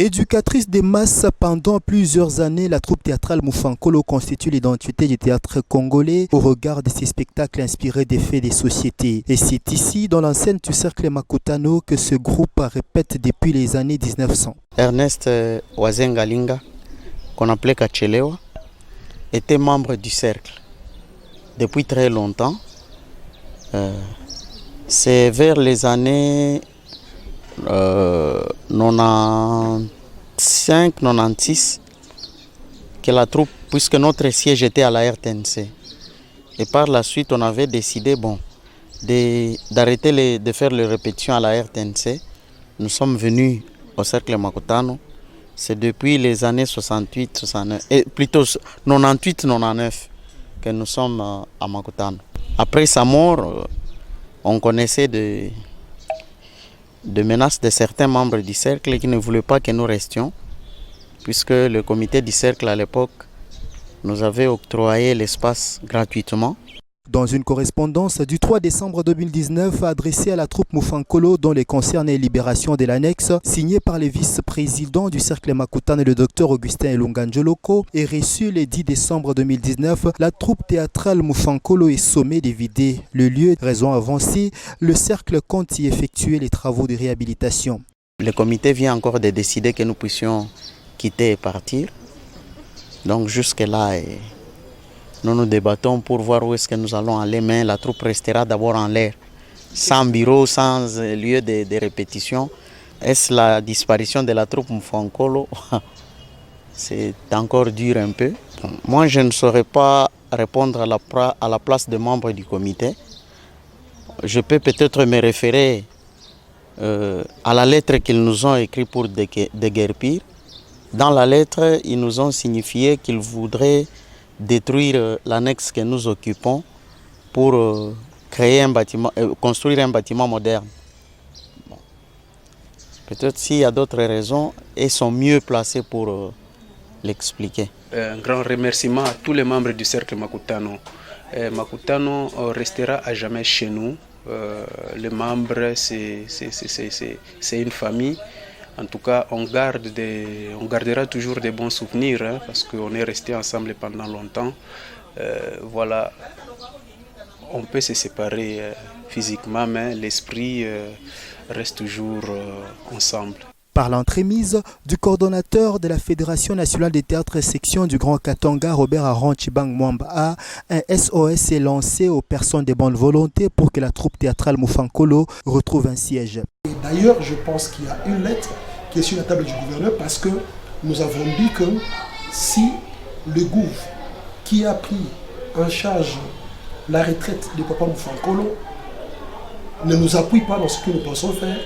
Éducatrice des masses pendant plusieurs années, la troupe théâtrale Moufankolo constitue l'identité du théâtre congolais au regard de ses spectacles inspirés des faits des sociétés. Et c'est ici, dans l'enceinte du cercle Makutano, que ce groupe répète depuis les années 1900. Ernest Wazengalinga, qu'on appelait Kachelewa, était membre du cercle depuis très longtemps. C'est vers les années 95-96 que la troupe, puisque notre siège était à la RTNC, et par la suite on avait décidé d'arrêter de faire les répétitions à la RTNC. Nous sommes venus au cercle Makutano. C'est depuis les années 68, 69, et plutôt 98-99 que nous sommes à Makutano. Après sa mort, on connaissait de menaces de certains membres du cercle qui ne voulaient pas que nous restions, puisque le comité du cercle à l'époque nous avait octroyé l'espace gratuitement. Dans une correspondance du 3 décembre 2019 adressée à la troupe Moufankolo dont les concerne et libération de l'annexe, signée par les vice-présidents du cercle Makutano et le docteur Augustin Elunganjoloko, et reçue le 10 décembre 2019, la troupe théâtrale Moufankolo est sommée de vider le lieu. Raison avancée, le cercle compte y effectuer les travaux de réhabilitation. Le comité vient encore de décider que nous puissions quitter et partir. Donc jusque-là, nous nous débattons pour voir où est-ce que nous allons aller, mais la troupe restera d'abord en l'air, sans bureau, sans lieu de répétition. Est-ce la disparition de la troupe Moufankolo? C'est encore dur un peu. Moi, je ne saurais pas répondre à la place des membres du comité. Je peux peut-être me référer à la lettre qu'ils nous ont écrite pour déguerpir. Dans la lettre, ils nous ont signifié qu'ils voudraient détruire l'annexe que nous occupons pour créer un bâtiment, construire un bâtiment moderne. Bon. Peut-être s'il y a d'autres raisons, ils sont mieux placés pour l'expliquer. Un grand remerciement à tous les membres du cercle Makutano. Makutano restera à jamais chez nous. Les membres, c'est une famille. En tout cas, on gardera toujours des bons souvenirs parce qu'on est restés ensemble pendant longtemps. Voilà, on peut se séparer physiquement, mais l'esprit reste toujours ensemble. Par l'entremise du coordonnateur de la Fédération nationale des théâtres section du Grand Katanga, Robert Aron Chibang Mwamba, un SOS est lancé aux personnes de bonne volonté pour que la troupe théâtrale Moufankolo retrouve un siège. D'ailleurs, je pense qu'il y a une lettre qui est sur la table du gouverneur parce que nous avons dit que si le gouv qui a pris en charge la retraite de Papa Moufankolo ne nous appuie pas dans ce que nous pensons faire,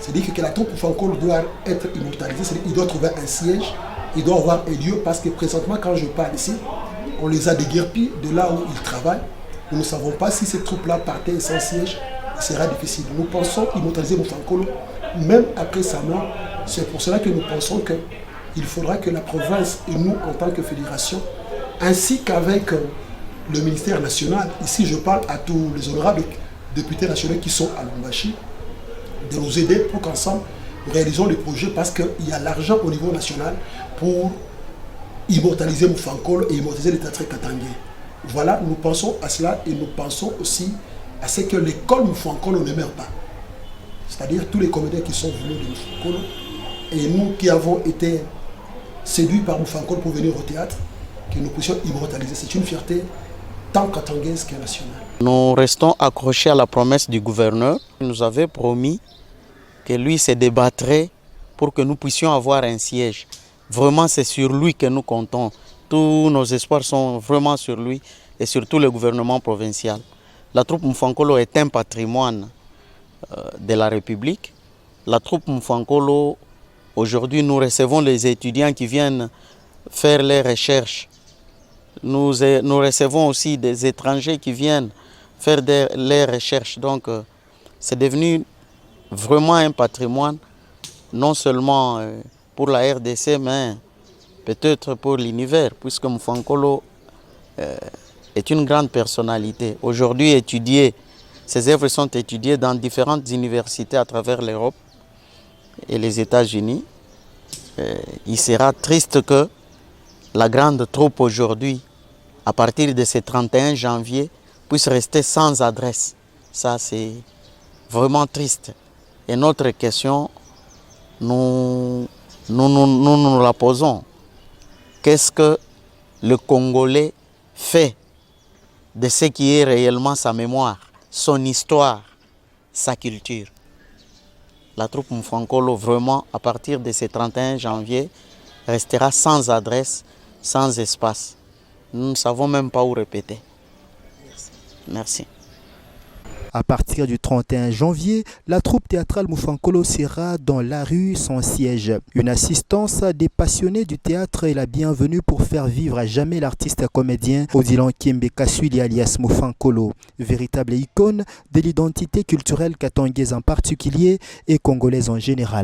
c'est-à-dire que la troupe Moufankolo doit être immortalisée, c'est-à-dire qu'il doit trouver un siège, il doit avoir un lieu parce que présentement quand je parle ici, on les a déguerpis de là où ils travaillent. Nous ne savons pas si cette troupe-là partait sans siège, ce sera difficile. Nous pensons immortaliser Moufankolo même après sa mort. C'est pour cela que nous pensons qu'il faudra que la province et nous en tant que fédération, ainsi qu'avec le ministère national, ici je parle à tous les honorables députés nationaux qui sont à Lubumbashi, de nous aider pour qu'ensemble nous réalisons les projets parce qu'il y a l'argent au niveau national pour immortaliser Moufankolo et immortaliser les théâtres katangais. Voilà, nous pensons à cela et nous pensons aussi à ce que l'école Moufankolo ne meurt pas. C'est-à-dire tous les comédiens qui sont venus de Moufankolo et nous qui avons été séduits par Moufankolo pour venir au théâtre, que nous puissions immortaliser. C'est une fierté tant katangaise que nationale. Nous restons accrochés à la promesse du gouverneur. Il nous avait promis que lui se débattrait pour que nous puissions avoir un siège. Vraiment, c'est sur lui que nous comptons. Tous nos espoirs sont vraiment sur lui et surtout le gouvernement provincial. La troupe Moufankolo est un patrimoine de la République. La troupe Moufankolo, aujourd'hui, nous recevons les étudiants qui viennent faire les recherches. Nous recevons aussi des étrangers qui viennent faire les recherches. Donc, c'est devenu vraiment un patrimoine, non seulement pour la RDC, mais peut-être pour l'univers, puisque Moufankolo est une grande personnalité. Aujourd'hui, ses œuvres sont étudiées dans différentes universités à travers l'Europe et les États-Unis. il sera triste que la grande troupe aujourd'hui, à partir de ce 31 janvier, puisse rester sans adresse. Ça, c'est vraiment triste. Et notre question, nous la posons. Qu'est-ce que le Congolais fait de ce qui est réellement sa mémoire, son histoire, sa culture? La troupe Moufankolo, vraiment, à partir de ce 31 janvier, restera sans adresse, sans espace. Nous ne savons même pas où répéter. Merci. À partir du 31 janvier, la troupe théâtrale Moufankolo sera dans la rue sans siège. Une assistance des passionnés du théâtre est la bienvenue pour faire vivre à jamais l'artiste comédien Odilan Kiembe Kaswili alias Moufankolo, véritable icône de l'identité culturelle katangaise en particulier et congolaise en général.